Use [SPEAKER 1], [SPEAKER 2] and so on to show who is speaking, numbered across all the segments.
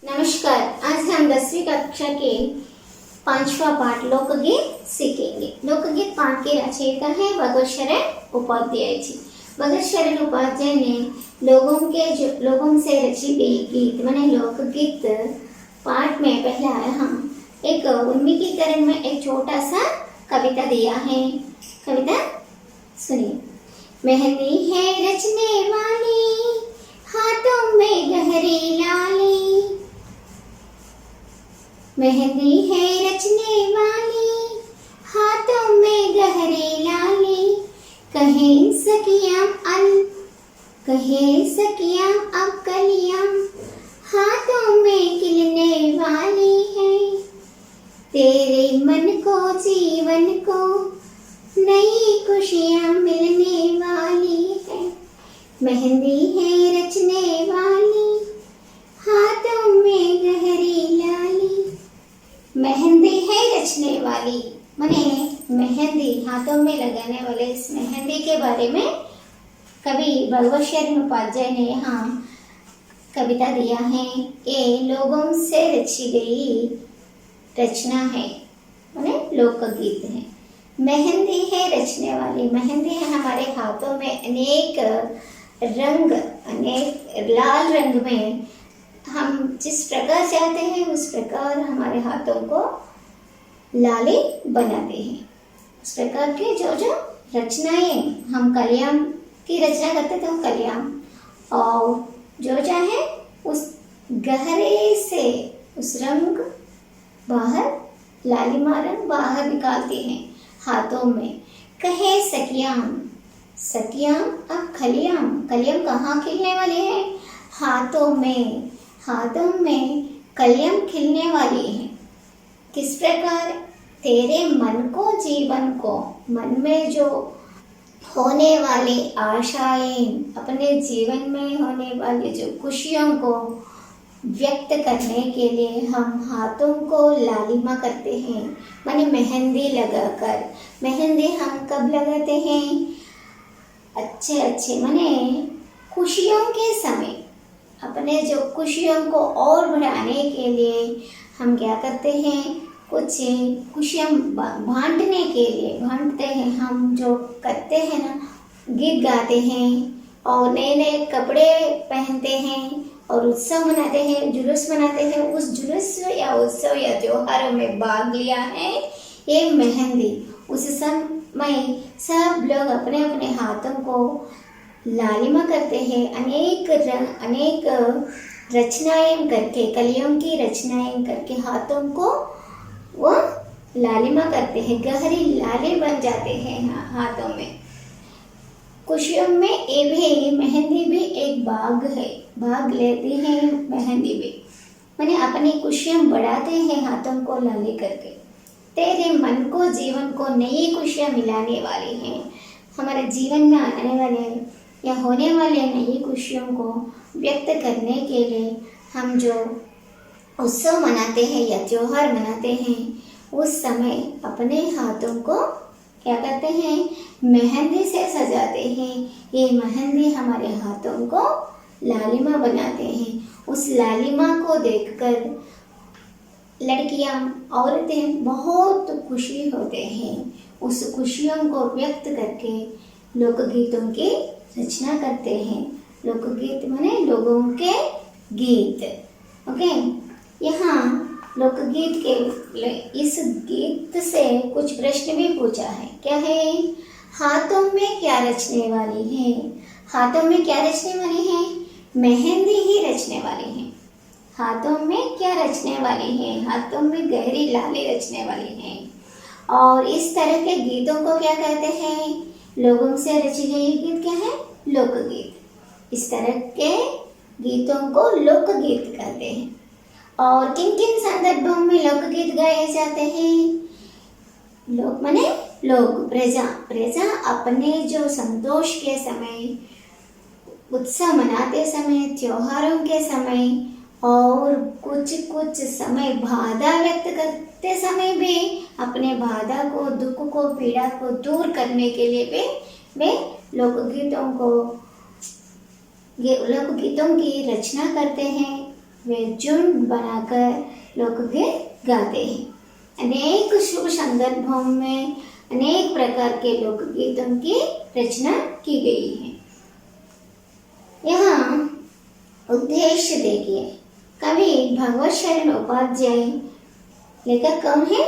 [SPEAKER 1] नमस्कार। आज हम 10वीं कक्षा के 5वां पाठ लोकगीत सीखेंगे। लोकगीत पाठ के रचयिता है भगत शरण उपाध्याय जी। भगत शरण उपाध्याय ने लोगों से रची गई गीत माने लोकगीत पाठ में पहला हम एक उन्मीकीकरण में एक छोटा सा कविता दिया है। कविता सुनिए। मेहंदी है रचने वाली, हाथों में गहरी लाली। मेहंदी है रचने वाली, हाथों में गहरी लाली। कहे सखियां अब कलियां, हाथों में खिलने वाली है। तेरे मन को जीवन को नई खुशियां मिलने वाली है। मेहंदी है रचने वाली, हाथों में गहरी लाली। मेहंदी है रचने वाली माने मेहंदी हाथों में लगाने वाले इस मेहंदी के बारे में कवि भगत शरण उपाध्याय ने यहाँ कविता दिया है। ये लोगों से रची गई रचना है माने लोकगीत है। मेहंदी है रचने वाली, मेहंदी है हमारे हाथों में अनेक रंग, अनेक लाल रंग में हम जिस प्रकार चाहते हैं उस प्रकार हमारे हाथों को लाली बनाते हैं। उस प्रकार के जो जो रचनाएं हम कलियां की रचना करते थे, हम कलियां और जो चाहे उस गहरे से उस रंग बाहर लालिमा रंग बाहर निकालते हैं हाथों में। कहे सखियां अब कलियां कहाँ खिलने वाली है? हाथों में कलियां खिलने वाली है। किस प्रकार? तेरे मन को जीवन को, मन में जो होने वाली आशाएं, अपने जीवन में होने वाली जो खुशियों को व्यक्त करने के लिए हम हाथों को लालिमा करते हैं माने मेहंदी लगाकर। मेहंदी हम कब लगाते हैं? अच्छे माने खुशियों के समय, अपने जो खुशियों को और बढ़ाने के लिए हम क्या करते हैं? कुछ खुशियाँ बांटने के लिए बांटते हैं। हम जो करते हैं ना, गीत गाते हैं और नए नए कपड़े पहनते हैं और उत्सव मनाते हैं, जुलूस मनाते हैं। उस जुलूस या उत्सव या त्योहारों में भाग लिया है ये मेहंदी। उस समय सब लोग अपने अपने हाथों को लालिमा करते हैं, अनेक रंग, अनेक रचनाएं करके, कलियों की रचनाएं करके हाथों को वो लालिमा करते हैं, गहरी लाली बन जाते हैं हाथों में। खुशियों में ये भी मेहंदी भी एक भाग है, भाग लेती है मेहंदी भी माने अपनी खुशियां बढ़ाते हैं हाथों को लाली करके। तेरे मन को जीवन को नई खुशियां मिलाने वाली हैं। हमारे जीवन में आने वाले या होने वाले नई खुशियों को व्यक्त करने के लिए हम जो उत्सव मनाते हैं या त्योहार मनाते हैं, उस समय अपने हाथों को क्या करते हैं? मेहंदी से सजाते हैं। ये मेहंदी हमारे हाथों को लालिमा बनाते हैं। उस लालिमा को देखकर लड़कियां, औरतें बहुत खुशी होते हैं। उस खुशियों को व्यक्त करके लोकगीतों की रचना करते हैं। लोकगीत माने लोगों के गीत। ओके, यहाँ लोकगीत के इस गीत से कुछ प्रश्न भी पूछा है। क्या है? हाथों में क्या रचने वाली है? हाथों में क्या रचने वाली है? मेहंदी ही रचने वाली है। हाथों में क्या रचने वाली है? हाथों में गहरी लाली रचने वाली है। और इस तरह के गीतों को क्या कहते हैं? लोगों से रची गई गीत क्या है? लोकगीत। इस तरह के गीतों को लोकगीत कहते हैं। और किन किन संदर्भों में लोकगीत गाए जाते हैं? लोक माने लोग, प्रजा अपने जो संतोष के समय, उत्सव मनाते समय, त्योहारों के समय और कुछ समय बाधा व्यक्त करते समय भी अपने बाधा को, दुख को, पीड़ा को दूर करने के लिए भी वे लोकगीतों की रचना करते हैं वे झुंड बनाकर लोकगीत गाते हैं। अनेक शुभ संदर्भों में अनेक प्रकार के लोकगीतों की रचना की गई है। यहाँ उद्देश्य देखिए, कवि भगवत शरण उपाध्याय, लेखक कौन है?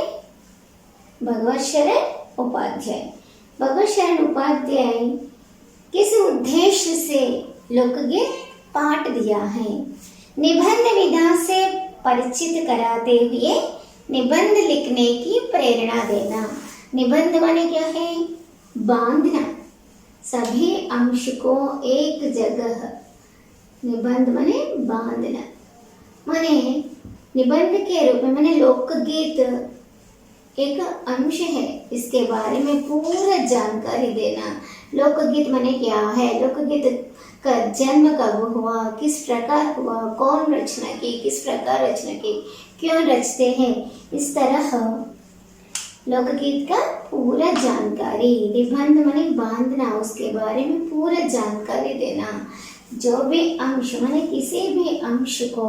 [SPEAKER 1] भगवत शरण उपाध्याय। भगवत शरण उपाध्याय किस उद्देश्य से लोकगीत पाठ दिया है? निबंध विधा से परिचित कराते हुए निबंध लिखने की प्रेरणा देना। निबंध माने क्या है? बांधना, सभी अंश को एक जगह। निबंध माने बांधना, माने निबंध के रूप में माने लोकगीत एक अंश है, इसके बारे में पूरा जानकारी देना। लोकगीत माने क्या है? लोकगीत का जन्म कब हुआ, किस प्रकार हुआ, कौन रचना की, किस प्रकार रचना की, क्यों रचते हैं, इस तरह लोकगीत का पूरा जानकारी। निबंध माने बांधना, उसके बारे में पूरा जानकारी देना। जो भी अंश माने किसी भी अंश को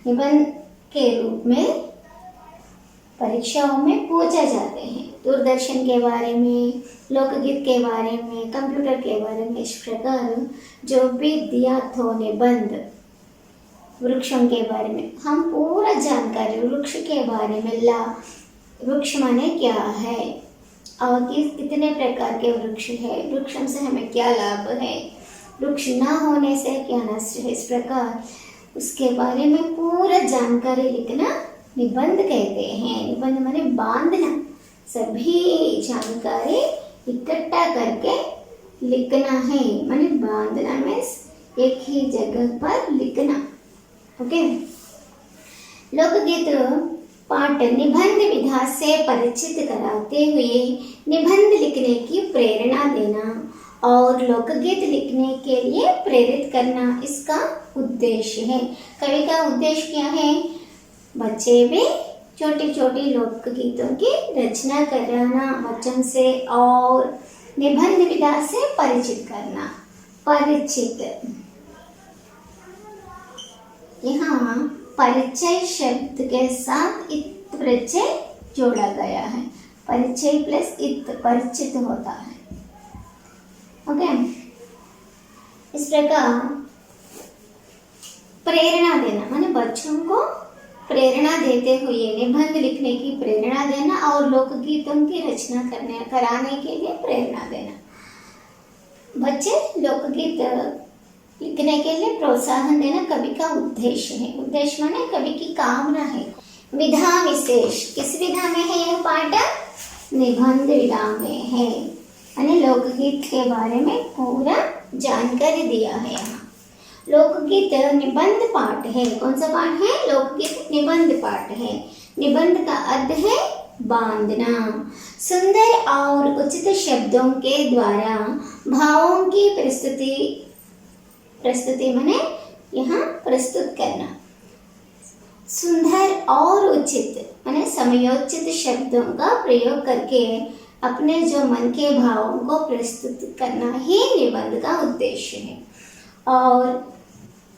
[SPEAKER 1] निबंध के रूप में परीक्षाओं में पूछा जाते हैं। दूरदर्शन के बारे में, लोकगीत के बारे में, कंप्यूटर के बारे में, इस प्रकार जो भी दिया तो निबंध। वृक्षों के बारे में हम पूरा जानकारी, वृक्ष के बारे में वृक्ष माने क्या है और कितने प्रकार के वृक्ष है, वृक्षों से हमें क्या लाभ है, वृक्ष ना होने से क्या नष्ट है, इस प्रकार उसके बारे में पूरा जानकारी लिखना निबंध कहते हैं। निबंध माने बांधना, सभी जानकारी इकट्ठा करके लिखना है, माने बांधना में एक ही जगह पर लिखना। ओके। लोकगीत पाठ निबंध विधा से परिचित कराते हुए निबंध लिखने की प्रेरणा देना और लोकगीत लिखने के लिए प्रेरित करना इसका उद्देश्य है। कवि का उद्देश्य क्या है? बच्चे भी छोटी छोटी लोकगीतों की रचना कराना बच्चों से और निबंध विधा से परिचित करना। परिचित, यहाँ परिचय शब्द के साथ इत प्रत्यय जोड़ा गया है। परिचय प्लस इत परिचित होता है। ओके। इस प्रकार प्रेरणा देना माने बच्चों को प्रेरणा देते हुए निबंध लिखने की प्रेरणा देना और लोकगीतों की रचना कराने के लिए प्रेरणा देना। बच्चे लोकगीत लिखने के लिए प्रोत्साहन देना कवि का उद्देश्य है। उद्देश्य माने कवि की कामना है। विधा विशेष, किस विधा में है यह पाठ? निबंध विधा में है। यानी लोकगीत के बारे में पूरा जानकारी दिया है। यहाँ लोकगीत निबंध पाठ है। कौन सा पाठ है? लोकगीत निबंध पाठ है। निबंध का अर्थ है बांधना। सुंदर और उचित शब्दों के द्वारा भावों की प्रस्तुति माने यहाँ प्रस्तुत करना। सुंदर और उचित माने समयोचित शब्दों का प्रयोग करके अपने जो मन के भावों को प्रस्तुत करना ही निबंध का उद्देश्य है। और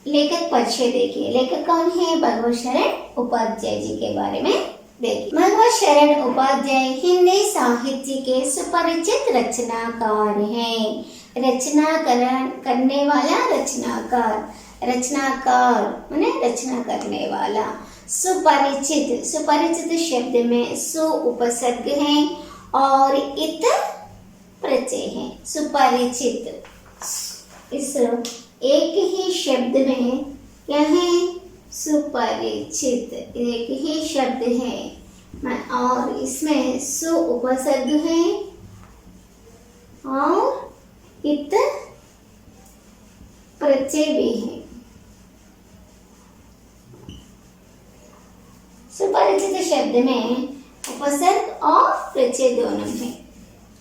[SPEAKER 1] लेखक परिचय देखिए। लेखक कौन है? भगवत शरण उपाध्याय जी के बारे में देखिए। भगवत शरण उपाध्याय हिंदी साहित्य के सुपरिचित रचनाकार हैं। रचना करने वाला रचनाकार, रचनाकार माने रचना करने वाला। सुपरिचित, सुपरिचित शब्द में सु उपसर्ग है और इत प्रत्यय है। सुपरिचित, इस एक ही शब्द में क्या है? सुपरिचित एक ही शब्द है और इसमें सु उपसर्ग है और इत प्रत्यय भी है। सुपरिचित शब्द में उपसर्ग और प्रत्यय दोनों है।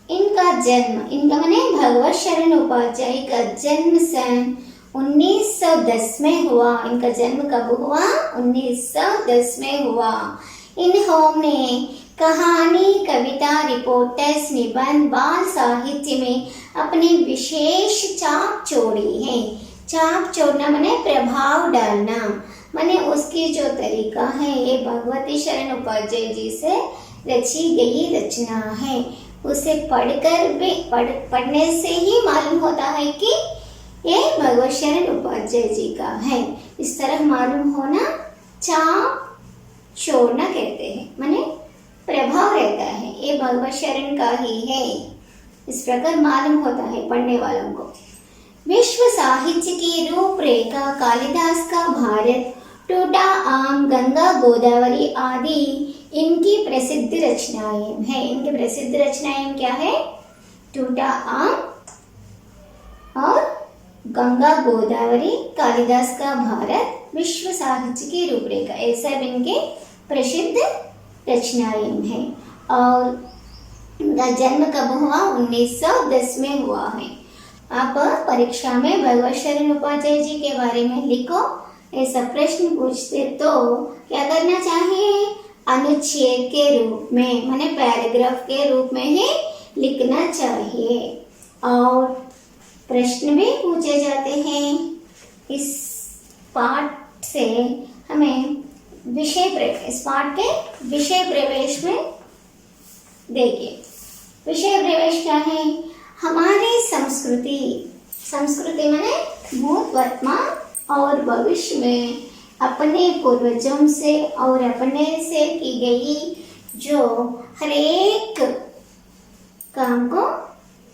[SPEAKER 1] इनका जन्म, इनका माने भगवत शरण उपाध्याय का जन्म सन 1910 में हुआ। इनका जन्म कब हुआ? 1910 में हुआ। इन्होंने कहानी, कविता, रिपोर्ट्स, निबंध, बाल साहित्य में अपनी विशेष छाप छोड़ी है। छाप छोड़ना माने प्रभाव डालना, माने उसकी जो तरीका है ये भगवती शरण उपाध्याय जी से रची गई रचना है। उसे पढ़कर भी पढ़ने से ही मालूम होता है कि ये भगवत शरण उपाध्याय जी का है। इस तरह मालूम होना छाप छोड़ना कहते हैं, माने प्रभाव रहता है, ये भगवत शरण का ही है, इस प्रकार मालूम होता है पढ़ने वालों को। विश्व साहित्य की रूपरेखा कालिदास का भारत, टूटा आम, गंगा गोदावरी आदि इनकी प्रसिद्ध रचनाएं हैं। इनकी प्रसिद्ध रचनाएं क्या है? टूटा आम और गंगा गोदावरी, कालिदास का भारत, विश्व साहित्य की रूपरेखा, ये सब इनके प्रसिद्ध रचनाएं हैं। और इनका जन्म कब हुआ? 1910 में हुआ है। आप परीक्षा में भगवत शरण उपाध्याय जी के बारे में लिखो, ऐसा प्रश्न पूछते तो क्या करना चाहिए? अनुच्छेद के रूप में, माने पैराग्राफ के रूप में ही लिखना चाहिए। और प्रश्न भी पूछे जाते हैं। इस पाठ से हमें इस पाठ के विषय प्रवेश में देखिए, विषय प्रवेश क्या है? हमारी संस्कृति माने भूत, वर्तमान और भविष्य में अपने पूर्वजों से और अपने से की गई जो हर एक काम को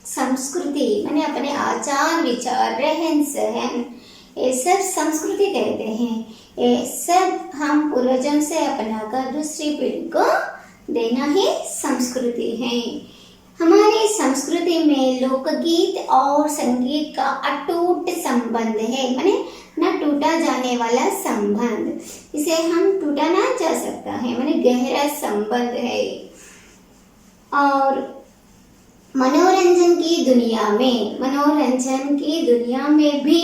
[SPEAKER 1] संस्कृति माने अपने आचार विचार, रहन सहन, ये सब संस्कृति कहते हैं। ये सब हम पूर्वजों से अपनाकर दूसरी पीढ़ी को देना ही संस्कृति है। हमारी संस्कृति में लोकगीत और संगीत का अटूट संबंध है, माने न टूटा जाने वाला संबंध, इसे हम टूटा ना जा सकता है, माने गहरा संबंध है। और मनोरंजन की दुनिया में भी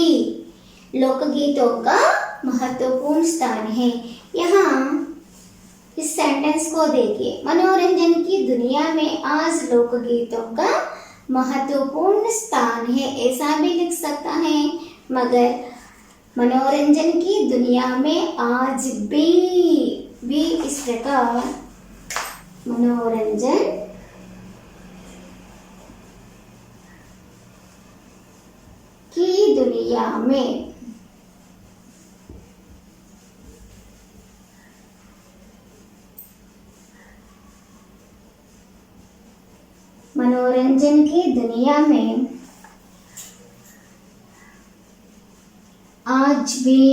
[SPEAKER 1] लोकगीतों का महत्वपूर्ण स्थान है। यहाँ इस सेंटेंस को देखिए, मनोरंजन की दुनिया में आज लोकगीतों का महत्वपूर्ण स्थान है, ऐसा भी लिख सकता है। मगर मनोरंजन की दुनिया में आज भी इस प्रकार मनोरंजन की दुनिया में आज भी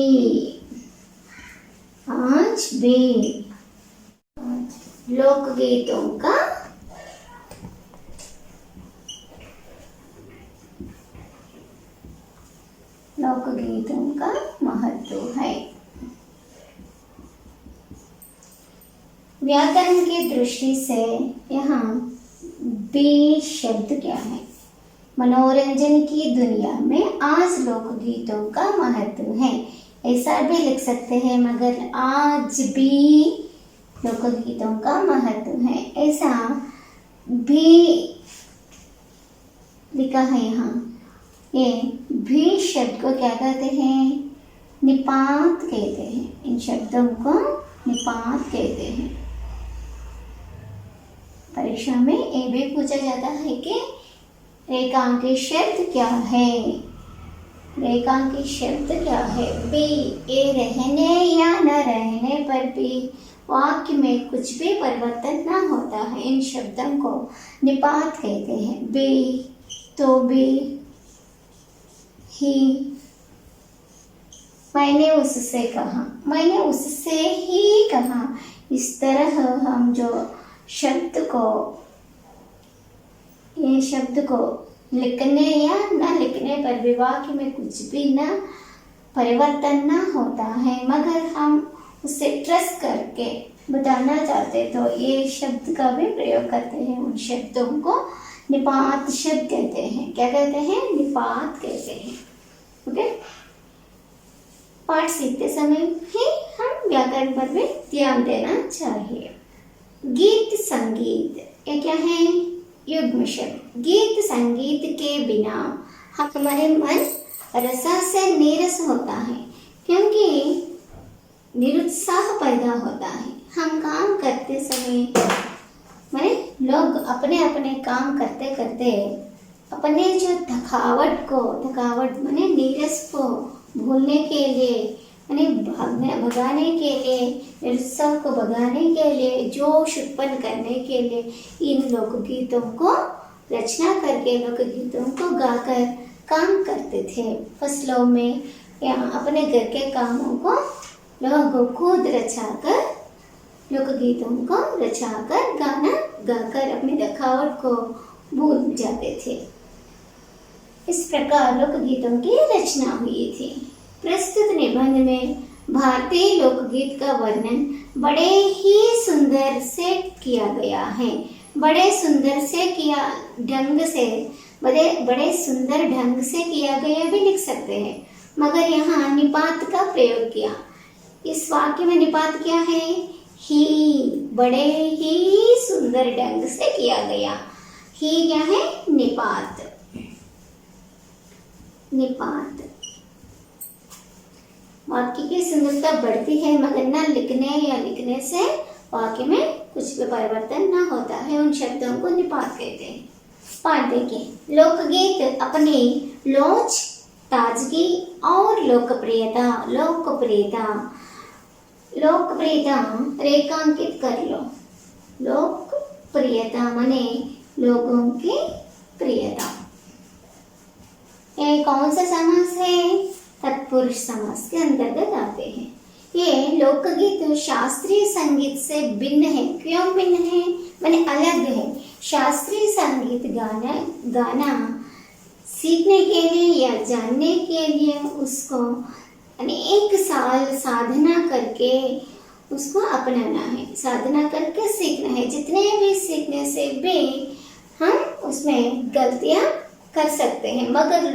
[SPEAKER 1] लोकगीतों का महत्व है। व्याकरण की दृष्टि से यहाँ बी शब्द क्या है? मनोरंजन की दुनिया में आज लोकगीतों का महत्व है, ऐसा भी लिख सकते हैं। मगर आज भी लोकगीतों का महत्व है, ऐसा भी लिखा है यहाँ। ये भी शब्द को क्या कहते हैं? निपात कहते हैं। इन शब्दों को निपात कहते हैं। परीक्षा में ये भी पूछा जाता है कि रेखांकित शब्द क्या है? रेखांकित शब्द क्या है? बी, ये रहने या न रहने पर भी वाक्य में कुछ भी परिवर्तन ना होता है, इन शब्दों को निपात कहते हैं। बी, तो भी, ही, मैंने उससे कहा, मैंने उससे ही कहा, इस तरह हम जो ये शब्द को लिखने या न लिखने पर भी वाक्य में कुछ भी न परिवर्तन ना होता है, मगर हम उसे ट्रस्ट करके बताना चाहते तो ये शब्द का भी प्रयोग करते हैं। उन शब्दों को निपात शब्द कहते हैं। क्या कहते हैं? निपात कहते हैं। ओके, पाठ सीखते समय ही हम व्याकरण पर भी ध्यान देना चाहिए। गीत संगीत ये क्या है? युग्म शब्द। गीत संगीत के बिना हमारे मन रसा से नीरस होता है, क्योंकि निरुत्साह पैदा होता है। हम काम करते समय माने लोग अपने अपने काम करते करते अपने जो थकावट माने नीरस को भूलने के लिए, माने भगाने के लिए, निरुत्साह को भगाने के लिए, जोश उत्पन्न करने के लिए इन लोकगीतों को रचना करके लोकगीतों को गाकर काम करते थे। फसलों में या अपने घर के कामों को लोग खुद रचाकर लोकगीतों को रचाकर गाना गाकर अपनी थकावट को भूल जाते थे। इस प्रकार लोकगीतों की रचना हुई थी। प्रस्तुत निबंध में भारतीय लोकगीत का वर्णन बड़े ही सुंदर से किया गया है। बड़े सुंदर ढंग से किया गया भी लिख सकते हैं, मगर यहाँ निपात का प्रयोग किया। इस वाक्य में निपात क्या है? ही, बड़े ही सुंदर ढंग से किया गया। ही क्या है? निपात। वाक्य की सुंदरता बढ़ती है, मगर न लिखने से वाक्य में कुछ भी परिवर्तन न होता है। उन शब्दों को निपात कहते हैं। पाठ देखिए। लोकगीत अपनी लोच, ताजगी और लोकप्रियता रेखांकित कर लो। लोकप्रियता माने लोगों की प्रियता। ये कौन सा समास है? तत्पुरुष समास के अंतर्गत आते हैं। ये लोकगीत शास्त्रीय संगीत से भिन्न है। क्यों भिन्न है? माने अलग है। शास्त्रीय संगीत गाना सीखने के लिए या जानने के लिए उसको अनेक साल साधना करके उसको अपनाना है, साधना करके सीखना है। जितने भी सीखने से भी हम उसमें गलतियां कर सकते हैं, मगर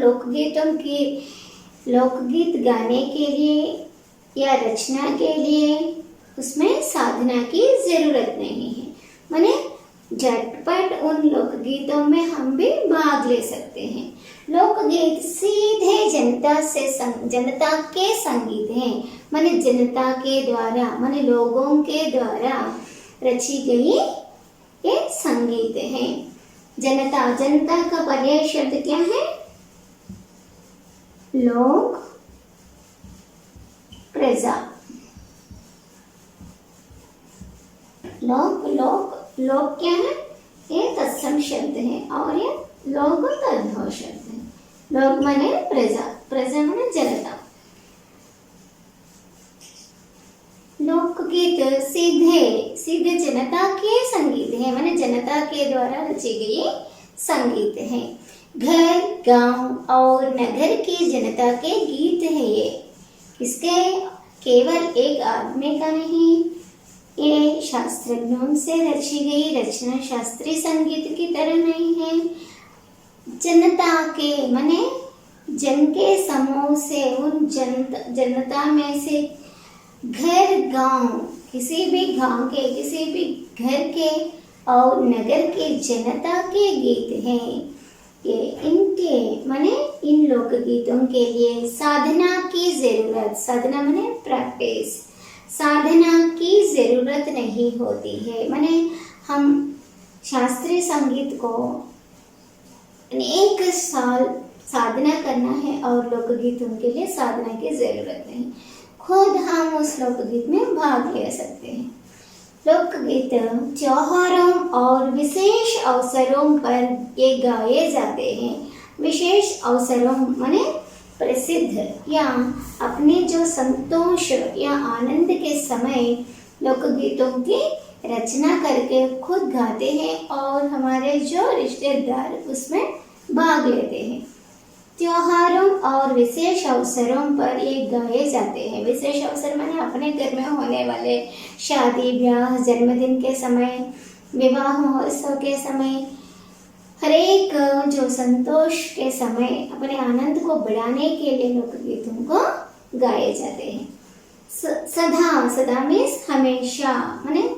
[SPEAKER 1] लोकगीत गाने के लिए या रचना के लिए उसमें साधना की जरूरत नहीं है। माने झटपट उन लोकगीतों में हम भी भाग ले सकते हैं। लोकगीत सीधे जनता के संगीत हैं। माने जनता के द्वारा, माने लोगों के द्वारा रची गई ये संगीत हैं। जनता का पर्याय शब्द क्या है? लोक, प्रजा। लोक क्या है? ये तत्सम शब्द है और ये लोक तद्भव शब्द है। लोक माने प्रजा माने जनता। लोकगीत सीधे जनता के संगीत है, माने जनता के द्वारा रची गई संगीत है। घर, गांव और नगर की जनता के गीत है ये। किसके? केवल एक आदमी का नहीं। ये शास्त्रज्ञों से रची गई रचना शास्त्रीय संगीत की तरह नहीं है। जनता के माने जन के समूह से, उन जनता में से घर, गांव, किसी भी गांव के, किसी भी घर के और नगर के जनता के गीत हैं। ये इनके माने इन लोकगीतों के लिए साधना की जरूरत, साधना माने प्रैक्टिस, साधना की जरूरत नहीं होती है। माने हम शास्त्रीय संगीत को अनेक साल साधना करना है और लोकगीतों के लिए साधना की जरूरत नहीं। खुद हम उस लोकगीत में भाग ले सकते हैं। लोकगीत त्योहारों और विशेष अवसरों पर ये गाए जाते हैं। विशेष अवसरों माने प्रसिद्ध या अपने जो संतोष या आनंद के समय लोकगीतों की रचना करके खुद गाते हैं और हमारे जो रिश्तेदार उसमें भाग लेते हैं। त्योहारों और विशेष अवसरों पर ये गाए जाते हैं। विशेष अवसर माने अपने घर में होने वाले शादी ब्याह, जन्मदिन के समय, विवाह महोत्सव के समय, हर एक जो संतोष के समय अपने आनंद को बढ़ाने के लिए लोकगीतों को गाए जाते हैं। सदा मीन्स हमेशा माने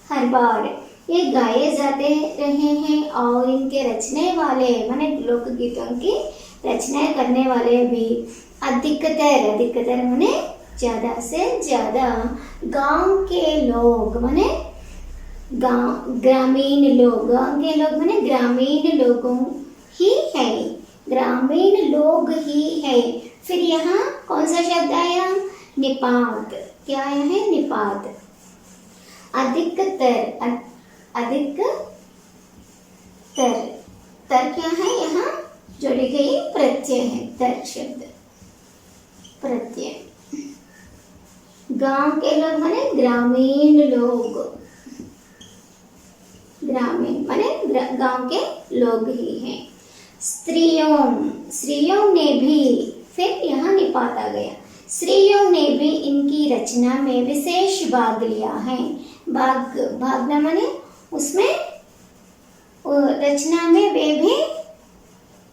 [SPEAKER 1] हर बार ये गाए जाते रहे हैं और इनके रचने वाले माने लोकगीतों की रचनाएं करने वाले भी अधिकतर माने ज्यादा से ज्यादा गांव के लोग माने ग्रामीण लोग, गांव के लोग माने ग्रामीण लोगों ही है, ग्रामीण लोग ही है। फिर यहाँ कौन सा शब्द आया? निपात। क्या आया है? निपात। अधिकतर तर क्या है? यहाँ जोड़ी गई प्रत्यय है, तर शब्द प्रत्यय। गांव के लोग माने ग्रामीण लोग, ग्रामीण माने गांव के लोग ही हैं। स्त्रियों ने भी, फिर यहाँ निपात आ गया, स्त्रियों ने भी इनकी रचना में विशेष भाग लिया है। भागना माने उसमें रचना में वे भी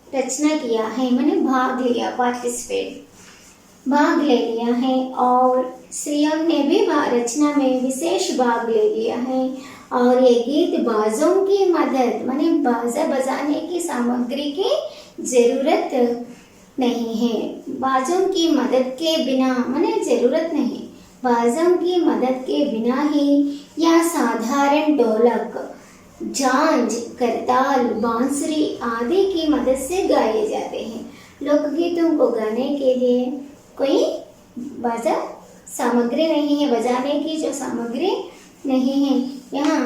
[SPEAKER 1] रचना किया है, माने भाग लिया, पार्टिसिपेट, भाग ले लिया है। और स्त्रियों ने भी रचना में विशेष भाग ले लिया है। और ये गीत बाजों की मदद माने बाजा बजाने की सामग्री की जरूरत नहीं है, बाजों की मदद के बिना माने जरूरत नहीं, बाजों की मदद के बिना ही या साधारण ढोलक, झांझ, करताल, बांसुरी आदि की मदद से गाए जाते हैं। लोकगीतों को गाने के लिए कोई बाजा सामग्री नहीं है, बजाने की जो सामग्री नहीं है। यहाँ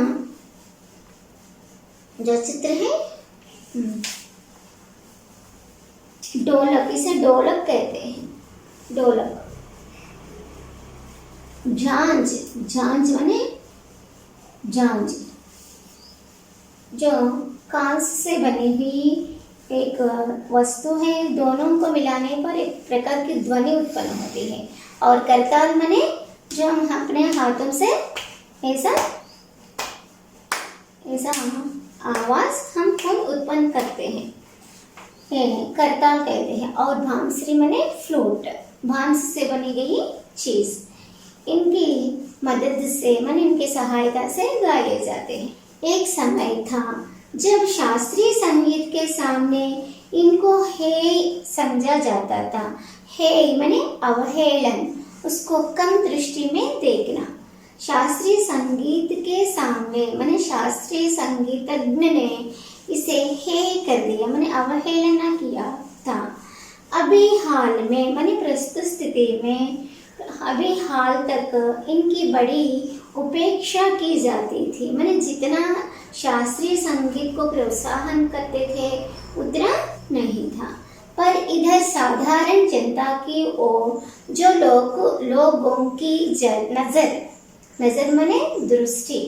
[SPEAKER 1] जो चित्र है ढोलक, इसे ढोलक कहते हैं, ढोलक। झांझ माने झांझ, जो कांच से बनी हुई एक वस्तु है, दोनों को मिलाने पर एक प्रकार की ध्वनि उत्पन्न होती है। और करताल माने जो हम अपने हाथों से ऐसा आवाज हम खुद उत्पन्न करते हैं, करताल कहते हैं। और बांसुरी माने फ्लूट, बांस से बनी गई चीज, इनकी मदद से माने इनकी सहायता से गाए जाते हैं। एक समय था जब शास्त्रीय संगीत के सामने इनको हेय समझा जाता था। हेय माने अवहेलन, उसको कम दृष्टि में देखना। शास्त्रीय संगीत के सामने माने शास्त्रीय संगीतज्ञ ने इसे हेय कर दिया, माने अवहेलना किया था। अभी हाल में माने प्रस्तुत स्थिति में अभी हाल तक इनकी बड़ी उपेक्षा की जाती थी, माने जितना शास्त्रीय संगीत को प्रोत्साहन करते थे उतना नहीं था। पर इधर साधारण जनता की ओर जो लोगों की नजर माने दृष्टि,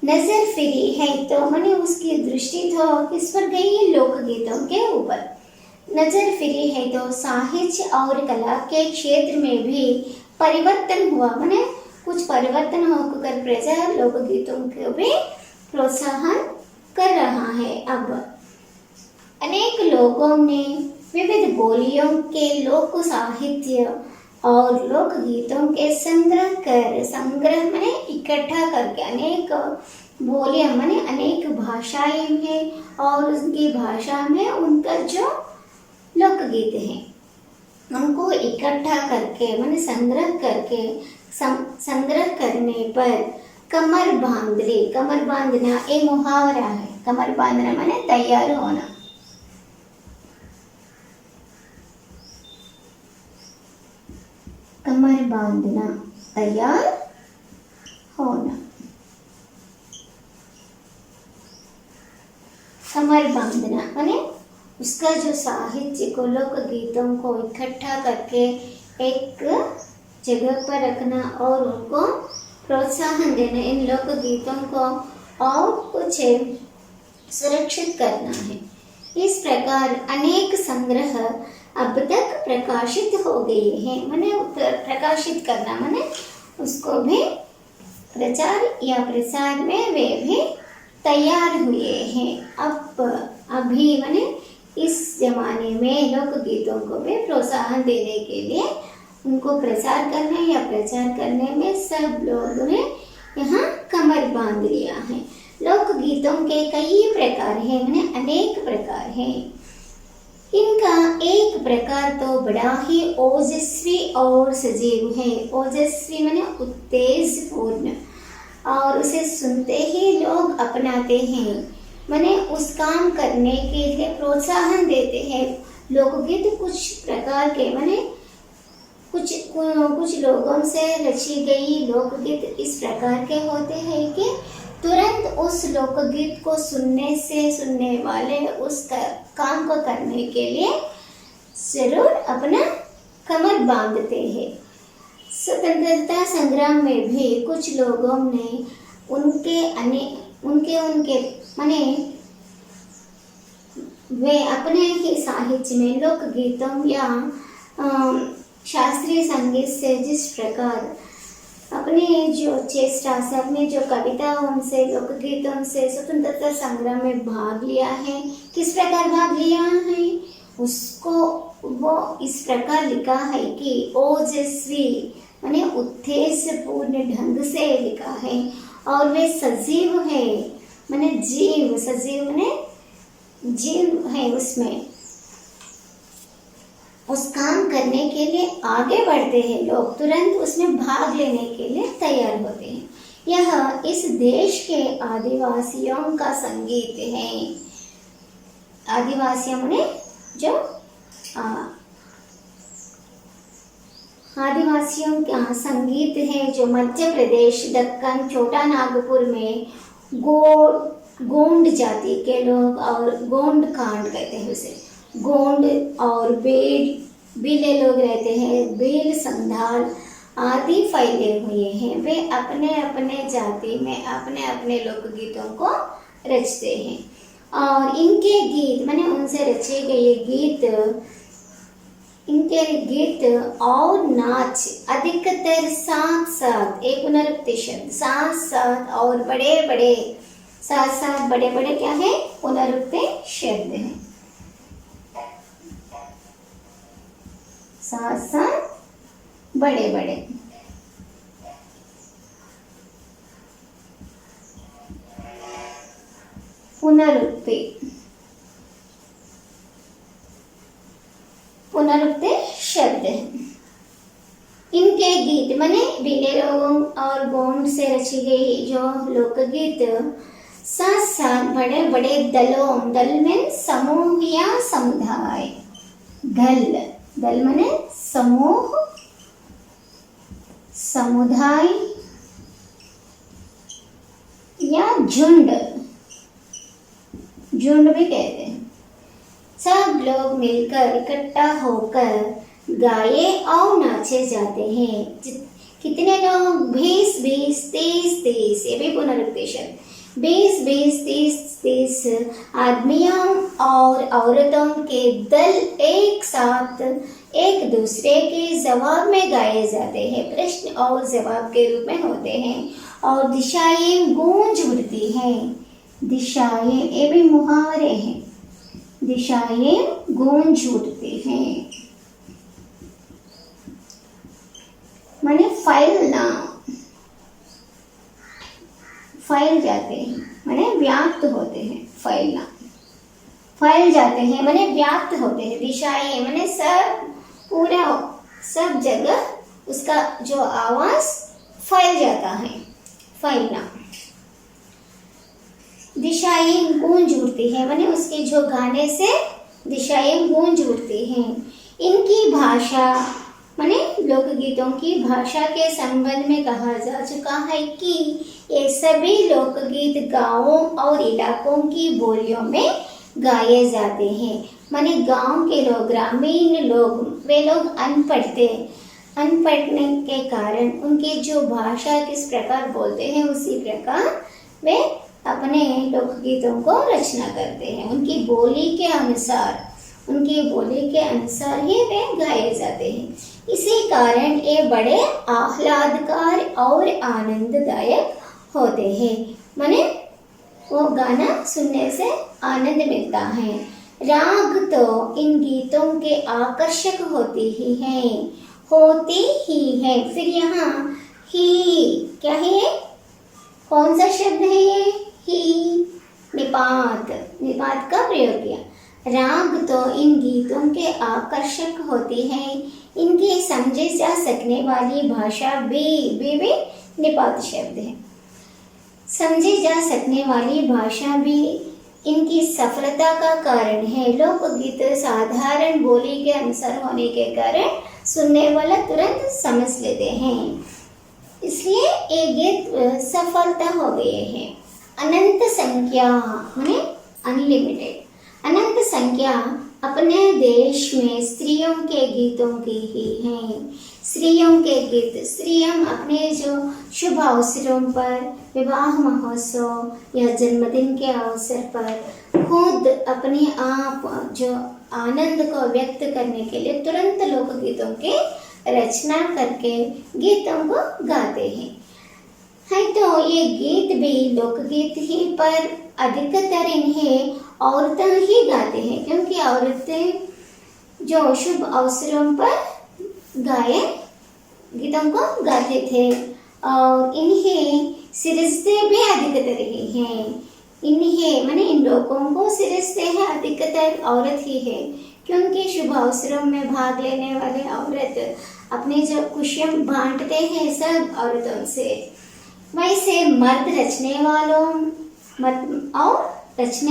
[SPEAKER 1] नजर फिरी है तो माने उसकी दृष्टि तो किस पर गई? लोकगीतों के ऊपर नजर फिरी है तो साहित्य और कला के क्षेत्र में भी परिवर्तन हुआ, माने कुछ परिवर्तन होकर प्रजा लोकगीतों को भी प्रोत्साहन कर रहा है। अब अनेक लोगों ने विविध बोलियों के लोक साहित्य और लोकगीतों के संग्रह माने इकट्ठा करके, अनेक बोलियां माने अनेक भाषाएं हैं और उनकी भाषा में उनका जो लोकगीत हैं उनको इकट्ठा करके माने संग्रह करने पर कमर बांधना एक मुहावरा है। कमर बांधना माने तैयार होना, कमर बांधना तैयार होना, कमर बांधना माने उसका जो साहित्य को लोकगीतों को इकट्ठा करके एक जगह पर रखना और उनको प्रोत्साहन देना, इन लोकगीतों को और कुछ सुरक्षित करना है। इस प्रकार अनेक संग्रह अब तक प्रकाशित हो गए हैं, माने प्रकाशित करना माने उसको भी प्रचार या प्रसार में वे भी तैयार हुए हैं। अभी माने इस जमाने में लोकगीतों को भी प्रोत्साहन देने के लिए उनको प्रचार करने या प्रचार करने में सब लोगों ने यहाँ कमर बांध लिया है। लोकगीतों के कई प्रकार हैं, माने अनेक प्रकार हैं। इनका एक प्रकार तो बड़ा ही ओजस्वी और सजीव है। ओजस्वी माने उत्तेजपूर्ण, और उसे सुनते ही लोग अपनाते हैं, माने उस काम करने के लिए प्रोत्साहन देते हैं। लोकगीत कुछ प्रकार के माने कुछ लोगों से रची गई लोकगीत इस प्रकार के होते हैं कि तुरंत उस लोकगीत को सुनने से सुनने वाले उस काम को करने के लिए जरूर अपना कमर बांधते हैं। स्वतंत्रता संग्राम में भी कुछ लोगों ने उनके माने वे अपने ही साहित्य में लोकगीतों या शास्त्रीय संगीत से जिस प्रकार अपने जो चेष्टा से, अपने जो कविताओं से, लोकगीतों से स्वतंत्रता संग्राम में भाग लिया है, किस प्रकार भाग लिया है उसको वो इस प्रकार लिखा है कि ओजस्वी माने उत्तेजपूर्ण ढंग से लिखा है, और वे सजीव है माने जीव, सजीव माने जीव है, उसमें उस काम करने के लिए आगे बढ़ते हैं लोग, तुरंत उसमें भाग लेने के लिए तैयार होते हैं। यह इस देश के आदिवासियों का संगीत है। आदिवासियों ने जो आदिवासियों का संगीत है जो मध्य प्रदेश, दक्कन, छोटा नागपुर में गोंड जाति के लोग, और गोंड कांड कहते हैं उसे, गोंड और बीले लोग रहते हैं, बील संधाल आदि फैले हुए हैं। वे अपने अपने जाति में अपने अपने लोकगीतों को रचते हैं, और इनके गीत माने उनसे रचे गए गीत, इनके गीत और नाच अधिकतर साथ साथ, एक पुनरुक्ति शब्द, साथ साथ और बड़े बड़े, साथ साथ बड़े बड़े क्या है, पुनरुक्ति शब्द है। साथ साथ बड़े बड़े, पुनरुक्ति, पुनरुक्ति शब्द है। इनके गीत माने बीले लोगों और गोंड से रची गई जो लोकगीत साथ साथ बड़े बड़े दलों, दल में समूह या समुदाय, दल माने समूह, समुदाय या झुंड, झुंड भी कहते हैं। सब लोग मिलकर इकट्ठा होकर गाए और नाचे जाते हैं। कितने लोग? 20 20 30 30, ये भी पुनरुक्ति शब्द, 20 20 30 30 आदमियों और औरतों के दल एक साथ एक दूसरे के जवाब में गाए जाते हैं, प्रश्न और जवाब के रूप में होते हैं, और दिशाएं गूंज उठती हैं। दिशाएं, ये भी मुहावरे हैं, दिशाएं गूंज उठती हैं माने फैलना, फैल जाते हैं माने व्याप्त होते हैं, फैलना, फैल जाते हैं माने व्याप्त होते हैं। दिशाएं माने सब, पूरा सब जगह उसका जो आवाज फैल जाता है, फैलना। दिशाएं गूंज उठती है माने उसके जो गाने से दिशाएं गूंज उठती हैं। इनकी भाषा माने लोकगीतों की भाषा के संबंध में कहा जा चुका है कि ये सभी लोकगीत गांवों और इलाकों की बोलियों में गाए जाते हैं। माने गांव के लोग, ग्रामीण लोग, वे लोग अनपढ़ने के कारण उनकी जो भाषा किस प्रकार बोलते हैं उसी प्रकार वे अपने लोकगीतों को रचना करते हैं। उनकी बोली के अनुसार ही वे गाए जाते हैं। इसी कारण ये बड़े आह्लादकार और आनंददायक होते हैं। माने वो गाना सुनने से आनंद मिलता है। राग तो इन गीतों के आकर्षक होती ही है। फिर यहाँ ही क्या है, कौन सा शब्द है ये? ही, निपात का प्रयोग किया। राग तो इन गीतों के आकर्षक होती है। इनकी समझे जा सकने वाली भाषा भी निपात शब्द है। समझी जा सकने वाली भाषा भी इनकी सफलता का कारण है। लोकगीत साधारण बोली के अनुसार होने के कारण सुनने वाला तुरंत समझ लेते हैं, इसलिए ये गीत सफलता हो गए हैं। अनंत संख्या माने अनलिमिटेड, अनंत संख्या अपने देश में स्त्रियों के गीतों की ही हैं। स्त्रियों के गीत, स्त्रियां अपने जो शुभ अवसरों पर, विवाह महोत्सव या जन्मदिन के अवसर पर खुद अपने आप जो आनंद को व्यक्त करने के लिए तुरंत लोकगीतों की रचना करके गीतों को गाते हैं। है तो ये गीत भी लोकगीत ही, पर अधिकतर इन्हें औरतें ही गाते हैं, क्योंकि औरतें जो शुभ अवसरों पर गाए गीतों को गाते थे और इन्हें सिरजते भी अधिकतर ही हैं। इन्हें माने इन लोगों को सिरजते हैं अधिकतर औरत ही है, क्योंकि शुभ अवसरों में भाग लेने वाले औरत अपने जो खुशियां बांटते हैं सब औरतों से। वैसे मर्द रचने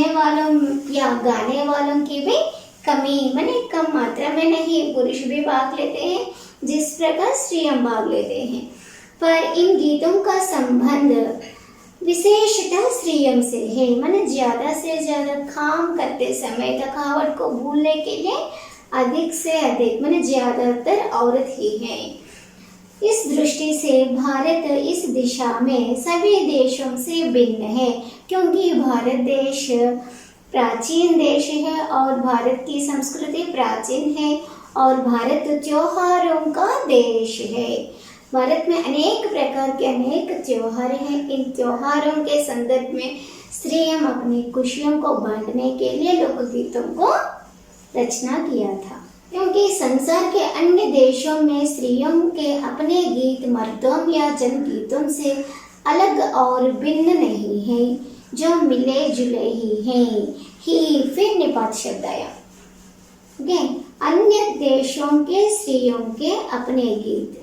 [SPEAKER 1] वालों या गाने वालों की भी कमी माने कम मात्रा में नहीं, पुरुष भी भाग लेते हैं जिस प्रकार स्त्रियां भाग लेते हैं, पर इन गीतों का संबंध विशेषतः स्त्रियों से है। माने ज्यादा से ज्यादा काम करते समय थकावट को भूलने के लिए अधिक से अधिक माने ज्यादातर औरत ही है। इस दृष्टि से भारत इस दिशा में सभी देशों से भिन्न है, क्योंकि भारत देश प्राचीन देश है और भारत की संस्कृति प्राचीन है और भारत त्योहारों का देश है। भारत में अनेक प्रकार के अनेक त्योहार हैं। इन त्योहारों के संदर्भ में स्त्रियां अपनी खुशियों को बांटने के लिए लोकगीतों को रचना किया था, क्योंकि संसार के अन्य देशों में स्त्रियों के अपने गीत मर्दों या जनगीतों से अलग और भिन्न नहीं है, जो मिले जुले ही हैं। ही फिर निपात शब्द आया। अन्य देशों के स्त्रियों के अपने गीत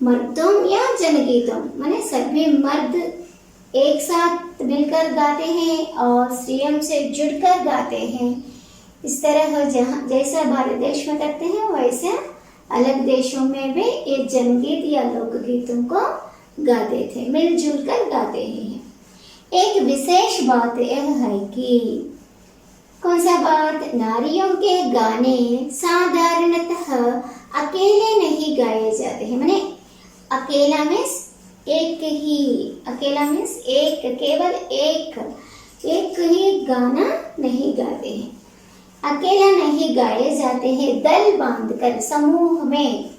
[SPEAKER 1] मर्दों या जनगीतों माने सभी मर्द एक साथ मिलकर गाते हैं और स्त्रियों से जुड़कर गाते हैं। इस तरह जैसा भारत देश में करते हैं वैसे अलग देशों में भी ये जनगीत या लोकगीतों को गाते थे, मिलजुल कर गाते हैं। एक विशेष बात यह है कि कौन सा बात, नारियों के गाने साधारणतः अकेले नहीं गाए जाते हैं। माने अकेला मीन्स एक ही, अकेला मीन्स एक, केवल एक ही गाना नहीं गाते हैं, अकेला नहीं गाए जाते हैं। दल बांधकर समूह में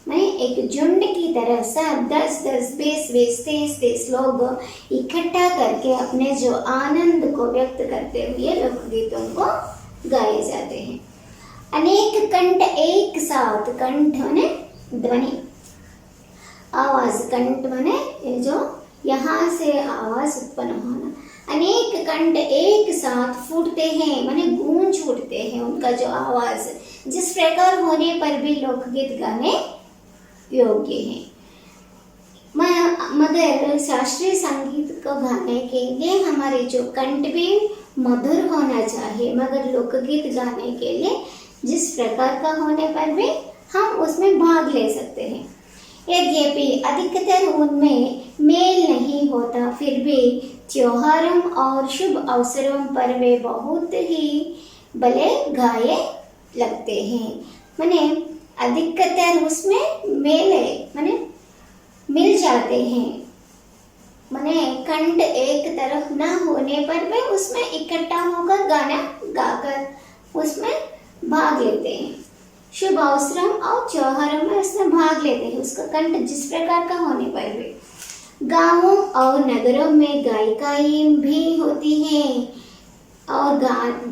[SPEAKER 1] एक झुंड की तरह सब 10-10, 20-20, 30-30 लोग इकट्ठा करके अपने जो आनंद को व्यक्त करते हुए लोकगीतों को गाए जाते हैं। अनेक कंठ एक साथ, कंठ माने ध्वनि, आवाज, कंठ माने जो यहाँ से आवाज उत्पन्न होना। अनेक कंठ एक साथ फूटते हैं माने गूंज उठते हैं, उनका जो आवाज जिस प्रकार होने पर भी लोकगीत गाने योग्य है। मगर शास्त्रीय संगीत को गाने के लिए हमारे जो कंठ भी मधुर होना चाहिए, मगर लोकगीत गाने के लिए जिस प्रकार का होने पर भी हम उसमें भाग ले सकते हैं। यद्यपि अधिकतर उनमें मेल नहीं होता, फिर भी त्योहारों और शुभ अवसरों पर वे बहुत ही भले गाए लगते हैं। माने अधिकतर उसमें मेल है, माने मिल जाते हैं। माने कंठ एक तरफ ना होने पर भी उसमें इकट्ठा होकर गाना गाकर उसमें भाग लेते हैं। शुभ अवसरों और त्योहारों में उसमें भाग लेते हैं, उसका कंठ जिस प्रकार का होने पर भी। गांवों और नगरों में गायिकाएं भी होती हैं और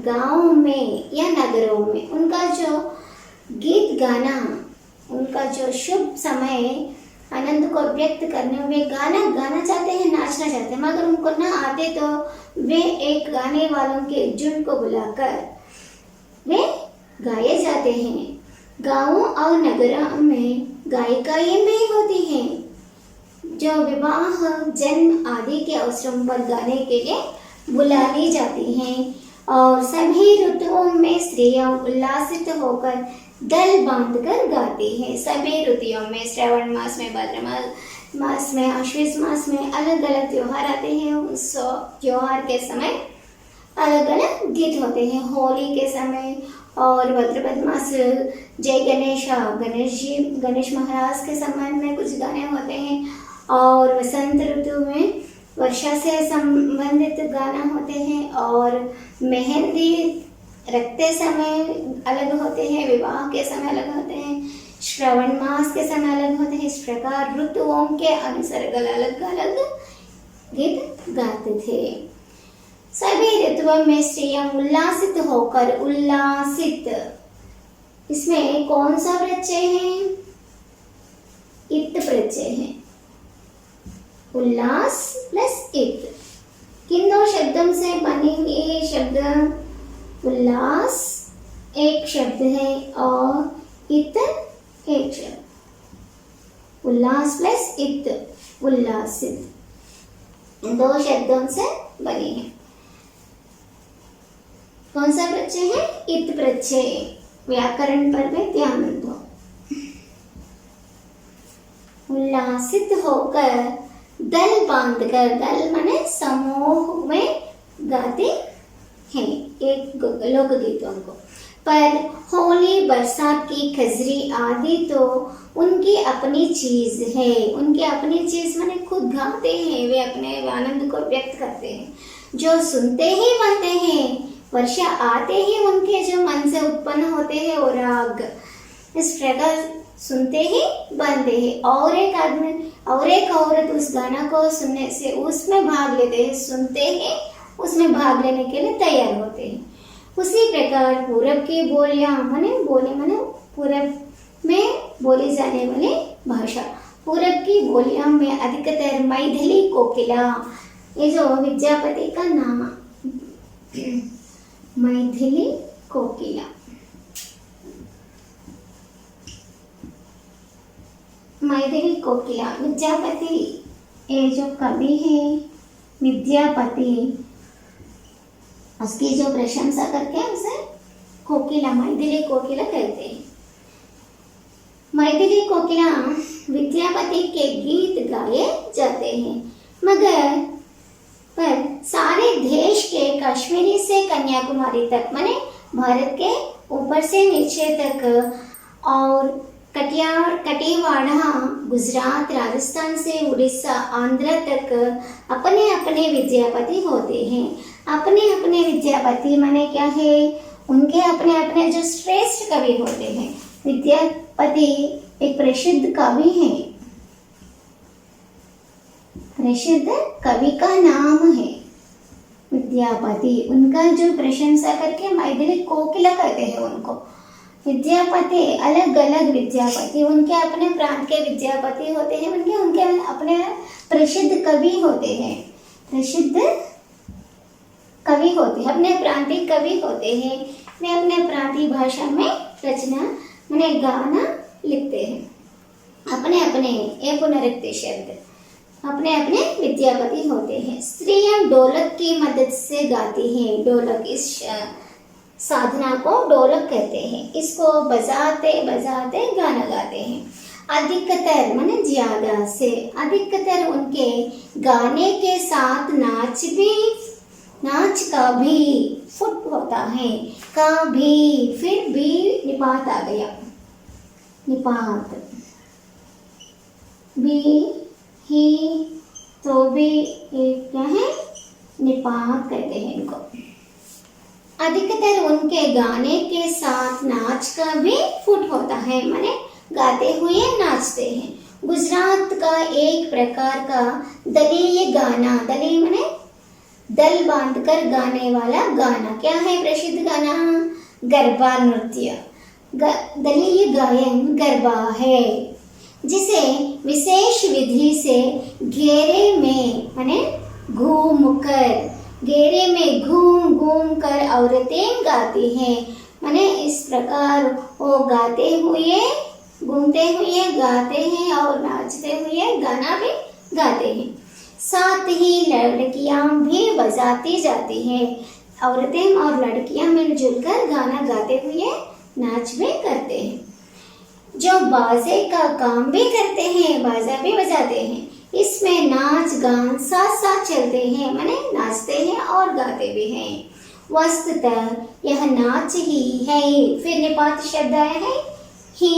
[SPEAKER 1] गांवों में या नगरों में उनका जो गीत गाना, उनका जो शुभ समय आनंद को व्यक्त करने हुए गाना गाना चाहते हैं, नाचना चाहते हैं, मगर उनको ना आते तो वे एक गाने वालों के झुंड को बुलाकर वे गाए जाते हैं। गांवों और नगरों में गायिकाएं भी होती हैं जो विवाह, जन्म आदि के अवसरों पर गाने के लिए बुलाई जाती हैं। और सभी ऋतुओं में स्त्रियां उल्लासित होकर दल बांधकर गाती हैं। सभी ऋतुओं में, श्रावण मास में, भाद्रपद मास में, आश्विन मास में अलग अलग त्योहार आते हैं। उस त्योहार के समय अलग अलग गीत होते हैं। होली के समय और भाद्रपद मास जय गणेश, गणेश महाराज के संबंध में कुछ गाने होते हैं। और वसंत ऋतु में वर्षा से संबंधित गाना होते हैं। और मेहंदी रखते समय अलग होते हैं, विवाह के समय अलग होते हैं, श्रावण मास के समय अलग होते हैं। इस प्रकार ऋतुओं के अनुसार अलग अलग गीत गाते थे। सभी ऋतुओं में स्त्रियां उल्लासित होकर, उल्लासित इसमें कौन सा प्रत्यय है? इत प्रत्यय है। उल्लास प्लस इत किन दो शब्दों से बने हुए शब्द? उल्लास एक शब्द है और इत एक शब्द। उल्लास प्लस इत, उल्लासित, दो शब्दों से बनी है। कौन सा प्रत्यय है? इत प्रत्यय। व्याकरण पर भी ध्यान दो। उल्लासित होकर, दल बांधकर, दल माने समूह में गाते हैं एक लोकगीतों को। पर होली, बरसात की खजरी आदि तो उनकी अपनी चीज है। उनकी अपनी चीज माने खुद गाते हैं, वे अपने आनंद को व्यक्त करते हैं। जो सुनते ही बनते हैं, वर्षा आते ही उनके जो मन से उत्पन्न होते हैं वो राग, इस प्रकार सुनते ही बनते हैं। और एक आदमी और एक औरत उस गाना को सुनने से उसमें भाग लेते हैं, सुनते ही उसमें भाग लेने के लिए तैयार होते हैं। उसी प्रकार पूरब की बोलियां माने पूरब में बोली जाने वाली भाषा, पूरब की बोलियों में अधिकतर मैथिली कोकिला, ये जो विद्यापति का नाम, मैथिली कोकिला, मैथिली कोकिला, विद्यापति, ये जो कवि है विद्यापति, उसकी जो प्रशंसा करके उसे कोकिला, मैथिली कोकिला कहते हैं। मैथिली कोकिला विद्यापति के गीत गाए जाते हैं। मगर पर सारे देश के कश्मीरी से कन्याकुमारी तक, माने भारत के ऊपर से नीचे तक, और कटिवाड़ा, गुजरात, राजस्थान से उड़ीसा, आंध्र तक अपने अपने विद्यापति होते हैं। अपने अपने विद्यापति माने क्या है? उनके अपने अपने जो श्रेष्ठ कवि होते हैं। विद्यापति एक प्रसिद्ध कवि है, प्रसिद्ध कवि का नाम है विद्यापति। उनका जो प्रशंसा करके मैथिली कोकिला कहते हैं उनको। विद्यापति अलग अलग विद्यापति, उनके अपने प्रांत के विद्यापति होते हैं, उनके अपने प्रसिद्ध कवि होते हैं, प्रसिद्ध कवि होते हैं, अपने प्रांतीय कवि होते हैं। वे अपने प्रांतीय भाषा में रचना माने गाना लिखते हैं। अपने अपने ये पुनरुक्ति शब्द, अपने अपने विद्यापति होते हैं। स्त्रियां ढोलक की मदद से गाती हैं। ढोलक, इस साधना को ढोलक कहते हैं। इसको बजाते बजाते गाना गाते हैं। अधिकतर माने ज्यादा से, अधिकतर उनके गाने के साथ नाच का भी फुट होता है। का भी, फिर भी निपात आ गया, निपात, भी ही तो भी एक क्या है? निपात कहते हैं इनको। अधिकतर उनके गाने के साथ नाच का भी फुट होता है, माने गाते हुए नाचते हैं। गुजरात का एक प्रकार का दलीय गाना, दली माने दल बांधकर गाने वाला गाना, क्या है प्रसिद्ध गाना? गरबा नृत्य, दलीय गायन गरबा है, जिसे विशेष विधि से घेरे में माने घेरे में घूम घूम कर औरतें गाती हैं। माने इस प्रकार वो गाते हुए, घूमते हुए गाते हैं और नाचते हुए गाना भी गाते हैं। साथ ही लड़कियां भी बजाती जाती हैं। औरतें और लड़कियां मिलजुल कर गाना गाते हुए नाच भी करते हैं। जो बाजे का काम भी करते हैं, बाजा भी बजाते हैं। इसमें नाच गान साथ साथ चलते हैं, माने नाचते हैं और गाते भी हैं। वस्तुतः यह नाच ही है। फिर निपात शब्द आया है ही।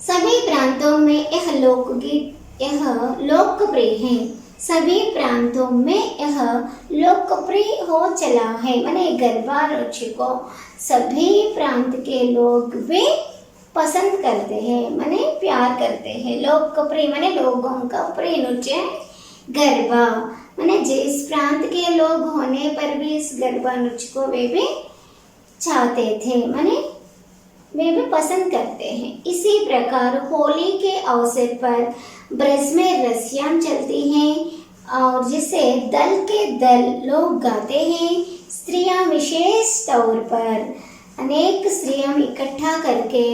[SPEAKER 1] सभी प्रांतों में यह लोकगीत यह लोकप्रिय है। सभी प्रांतों में यह लोकप्रिय हो चला है। माने गरबा नृत्य को सभी प्रांत के लोग भी पसंद करते हैं, माने प्यार करते हैं। लोकप्रिय माने लोगों का प्रिय नृत्य गरबा। माने जिस प्रांत के लोग होने पर भी इस गरबा नृत्य को वे भी चाहते थे, माने वे भी पसंद करते हैं। इसी प्रकार होली के अवसर पर ब्रज में रसियां चलती हैं और जिसे दल के दल लोग गाते हैं। स्त्रियां विशेष तौर पर अनेक स्त्रियां इकट्ठा करके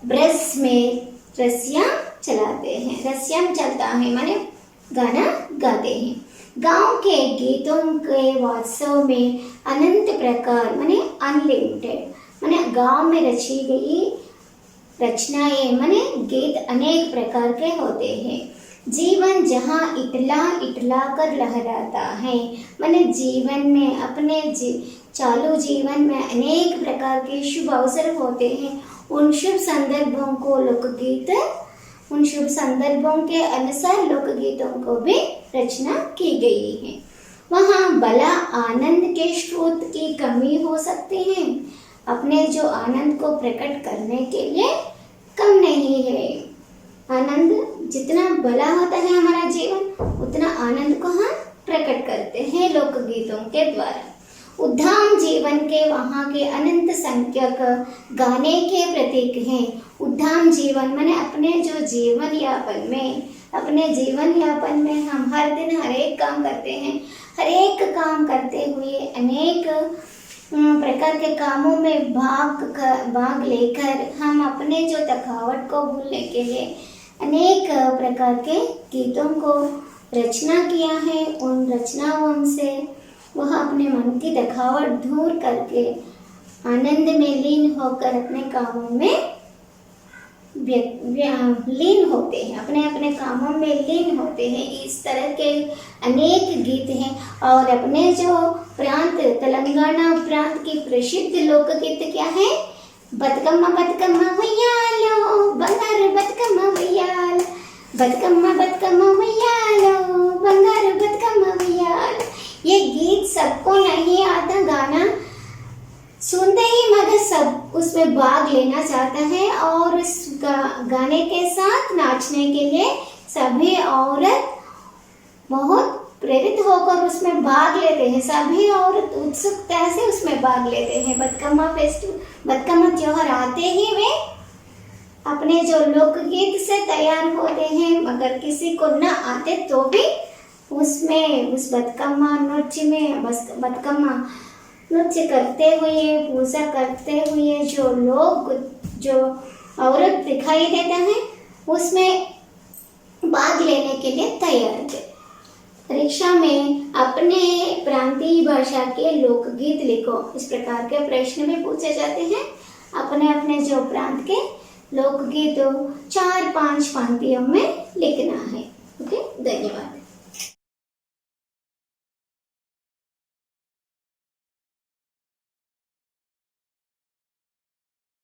[SPEAKER 1] ब्रज में रसियां चलाते हैं। रसियां चलता है माने गाना गाते हैं। गांव के गीतों के वास्तव में अनंत प्रकार माने अनलिमिटेड माने गांव में रची गई रचनाएं माने गीत अनेक प्रकार के होते हैं। जीवन जहाँ इटला इटला कर लहराता है, माने जीवन में अपने चालू जीवन में अनेक प्रकार के शुभ अवसर होते हैं। उन शुभ संदर्भों को लोकगीत, उन शुभ संदर्भों के अनुसार लोकगीतों को भी रचना की गई है। वहाँ भला आनंद के स्रोत की कमी हो सकती है, अपने जो आनंद को प्रकट करने के लिए कम नहीं है। आनंद जितना भला होता है हमारा जीवन, उतना आनंद को हम प्रकट करते हैं लोकगीतों के द्वारा। उद्दाम जीवन के वहाँ के अनंत संख्यक गाने के प्रतीक हैं। उद्दाम जीवन माने अपने जो जीवन यापन में, अपने जीवन यापन में हम हर दिन हर एक काम करते हैं। हर एक काम करते हुए अनेक प्रकार के कामों में भाग लेकर हम अपने जो थकावट को भूलने के लिए अनेक प्रकार के गीतों को रचना किया है। उन रचनाओं से वह अपने मन की थकावट दूर करके आनंद में लीन होकर अपने कामों में लीन होते हैं, अपने अपने कामों में लीन होते हैं। इस तरह के अनेक गीत हैं। और अपने जो प्रांत तेलंगाना प्रांत की प्रसिद्ध लोकगीत क्या है? बतकम्मा बतकम्मा उయ్యాలో బంగారు బతుకమ్మ ఉయ్యాల, बतकम्मा बतकम्मा उయ్యాలో బంగారు బతుకమ్మ उయ్యాల। ये गीत सबको नहीं आता गाना, सुनते ही मगर सब उसमें भाग लेना चाहता है और इस गाने के साथ नाचने के लिए सभी औरत बहुत प्रेरित होकर उसमें भाग लेते हैं। सभी औरत उत्सुकता से उसमें भाग लेते हैं। बतकम्मा त्योहार आते ही वे अपने जो लोकगीत से तैयार होते हैं, मगर किसी को न आते तो भी उसमें उस बतकम्मा नृत्य में बतकम्मा नृत्य करते हुए, पूजा करते हुए जो लोग, जो औरत दिखाई देता है उसमें भाग लेने के लिए तैयार थे। परीक्षा में अपने प्रांतीय भाषा के लोकगीत लिखो, इस प्रकार के प्रश्न भी पूछे जाते हैं। अपने अपने जो प्रांत के लोकगीत 4-5 पंक्तियों में लिखना है। ओके, धन्यवाद।